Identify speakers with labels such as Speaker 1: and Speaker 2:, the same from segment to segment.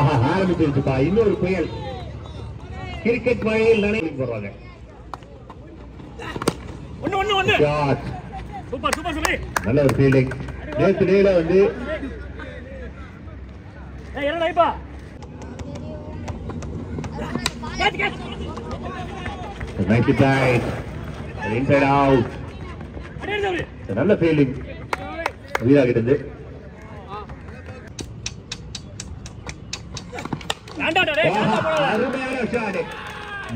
Speaker 1: ஆரம்பிச்சிருச்சுப்பா இன்னொரு புயல். கிரிக்கெட் மழையில் நினைவு போடுறாங்க. நல்ல ஒரு ஃபீல்டிங். நேற்று நேர வந்து இன்சைட் அவுட். நல்ல ஃபீல்டிங் வீராகிட்டது. அருமையான ஷாட்.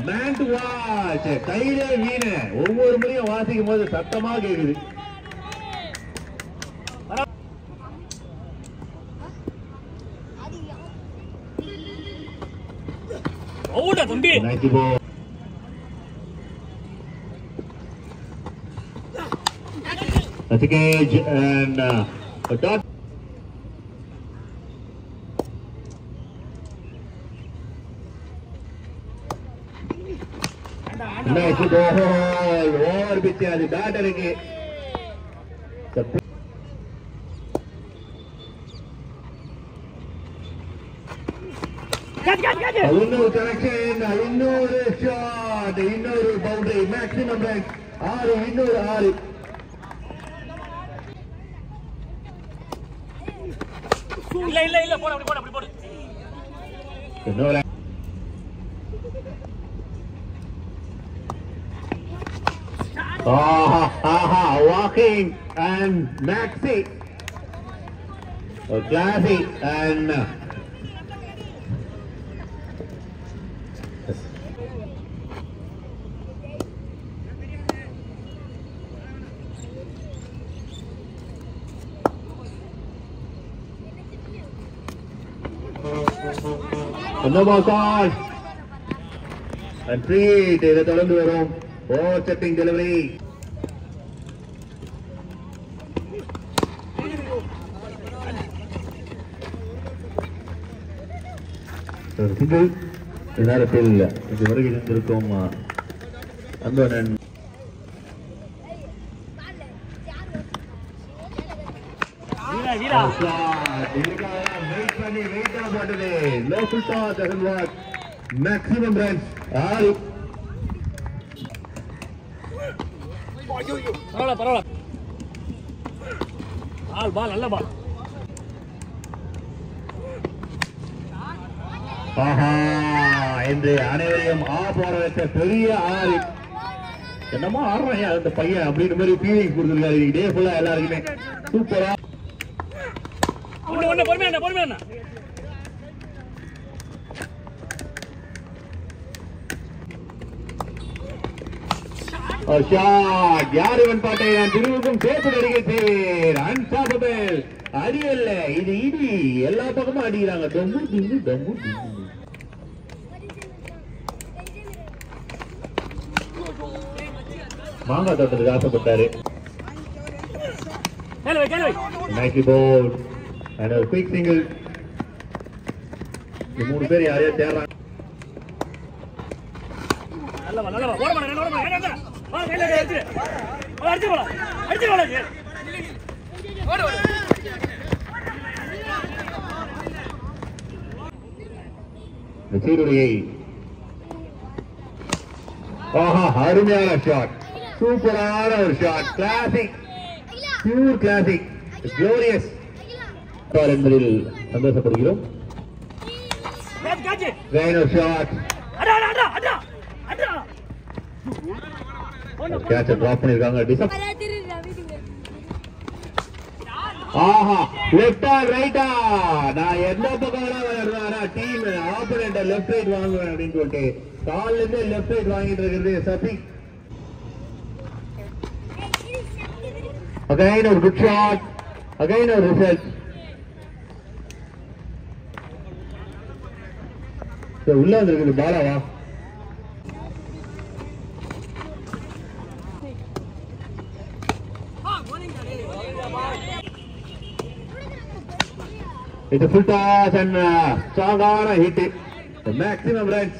Speaker 1: Man to watch. கையிலே வீண ஒவ்வொரு முறையும் வாசிக்கும் போது சத்தமா கேக்குது. That's a cage and a dot. Nice ball. Over pitch அது பேட்டருக்கு. இன்னொரு கனெக்ஷன், இன்னொரு ஷாட், இன்னொரு பவுண்டரி. மேக்ஸிமம் ரன் 6, இன்னொரு 6.
Speaker 2: இல்ல போடு அப்படி போடு.
Speaker 1: இன்னொரு walking and Maxi. Classy and no more call and treat. இதை தொடர்ந்து வரும் ஓவர்ஸ்டெப்பிங் டெலிவரி. சிங்கிள் நேரத்தில் இதுவரை இருந்திருக்கும் அன்பனன். Local toss maximum runs 6.
Speaker 2: பரவாயில்ல. பால் நல்ல பால்.
Speaker 1: என்று அனைவரையும் போட வைத்த பெரிய 6. என்னமோ ஆடுறாங்க அந்த பையன் அப்படின்னு மாதிரி ஃபீலிங் கொடுத்துருக்காரு டே ஃபுல்லா எல்லாருக்குமே. சூப்பரா
Speaker 2: பொறுமையா.
Speaker 1: யார் இவன் பாட்டை நான் திருவுக்கும் சேர்த்து நடிகை செய்வேன். அன்ஸ்டாப்பபிள். அடி அல்ல இது இடி. எல்லா பக்கமும் அடிக்கிறாங்க. டொம்பு டிங்கு. மாங்காய் தோட்டத்துக்கு ஆசைப்பட்டாரு. நைட்டி போர்ட் அண்ட் ஒரு குயிக் சிங்கிள். 3 பேர் யாரையா தேடுறாங்க. அருமையான ஷாட். சூப்பரான ஒரு shot. Classic, pure classic, glorious என்பதில் சந்தோஷப்படுகிறோம். ஷாட் கேட்ச டிராப் பண்ணிருக்காங்க. லெஃப்டா ரைட்டா நான் எந்த பக்கம் விளையாடுறேன் டீம் ஆப்போனன்ட் லெஃப்ட் ரைட் வாங்குவேன் அப்படின்னு சொல்லிட்டு கால்ல இருந்து லெஃப்ட் ரைட் வாங்கிட்டு இருக்கிறது சஃபிக். அகைன் ஒரு குட் ஷாட், அகைன் ஒரு ரிசல்ட். உள்ள வந்திருக்குது பாலாவா. It's a full toss and strong on a hit. The maximum runs.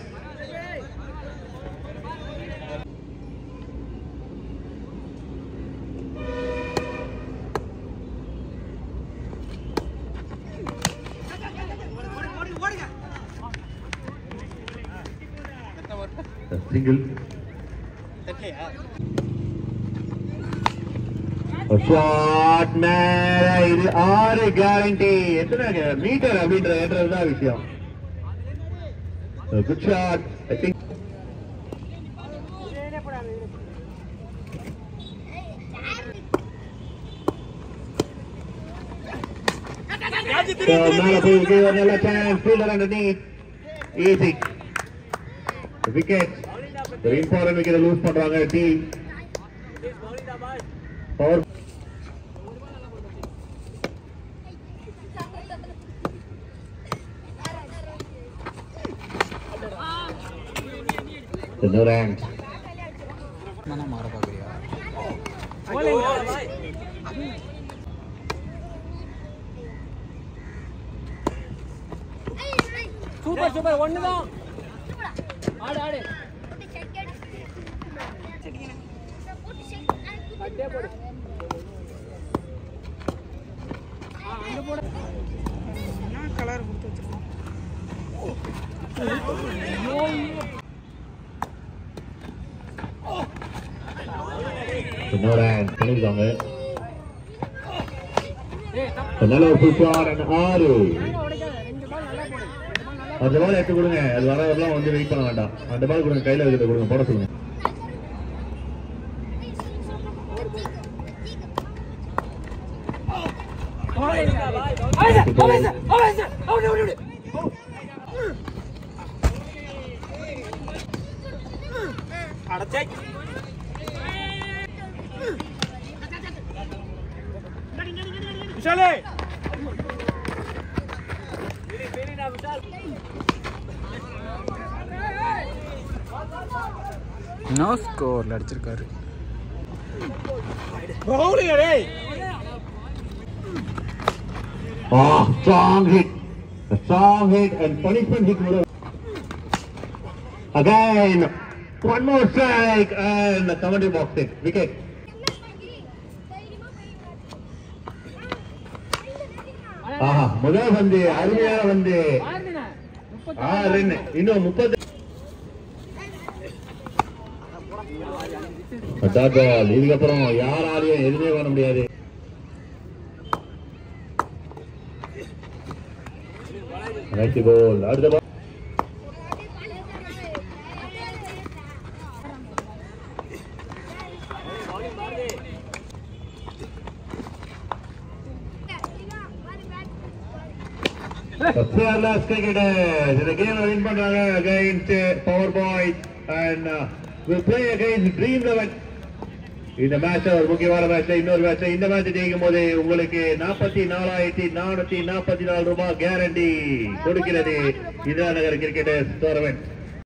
Speaker 1: single. A shot man, இது 6 guarantee. எத்தனை மீட்டர் அப்படின்றதுதான் விஷயம். A good shot, I think. So Malapur gave another chance, fielder underneath, easy. The wicket, very important wicket lose பண்றாங்க team. Power. The no rank.
Speaker 3: mana mara pagriya
Speaker 2: super super ஒண்ணுதான் ஆடு ஆடு பட்டே போடு அங்க போடு நான் கலர் கொடுத்து வச்சிருக்கேன்
Speaker 1: No rank, பண்ணிருக்காங்க. நல்ல ஒரு ஷாட் அண்ட் 6. அந்த பால் எடுத்து கொடுங்க, அது வரவரெல்லாம் வந்து வெயிட் பண்ண வேண்டாம். அந்த பால் கொடுங்க, கையில இருக்கிறத கொடுங்க, போட சொல்லுங்க.
Speaker 2: விஷாலே
Speaker 3: no score அடிச்சிருக்காரு
Speaker 2: பவுலிங் டேய்
Speaker 1: Strong hit. A strong hit and punishment hit. Again, one more strike and the commentary box hit. Wicket. முதல் பந்து அருமையான பந்து 6 ரன் இன்னும் 30 பால் இதுக்கப்புறம் யாராலையும் எதுவுமே பண்ண முடியாது. அடுத்த பால் fearless cricketers in the game win பண்றாங்க against Power Boys and will play against Dream 11. இந்த மேட்ச் ஒரு முக்கியமான மேட்ச். இன்னொரு மேட்ச், இந்த மேட்ச் ஜெயிக்கும் போது உங்களுக்கு 44,444 ரூபாய் கேரண்டி கொடுக்கிறது இந்திரா நகர் கிரிக்கெட்டர்ஸ் டோர்னமெண்ட்.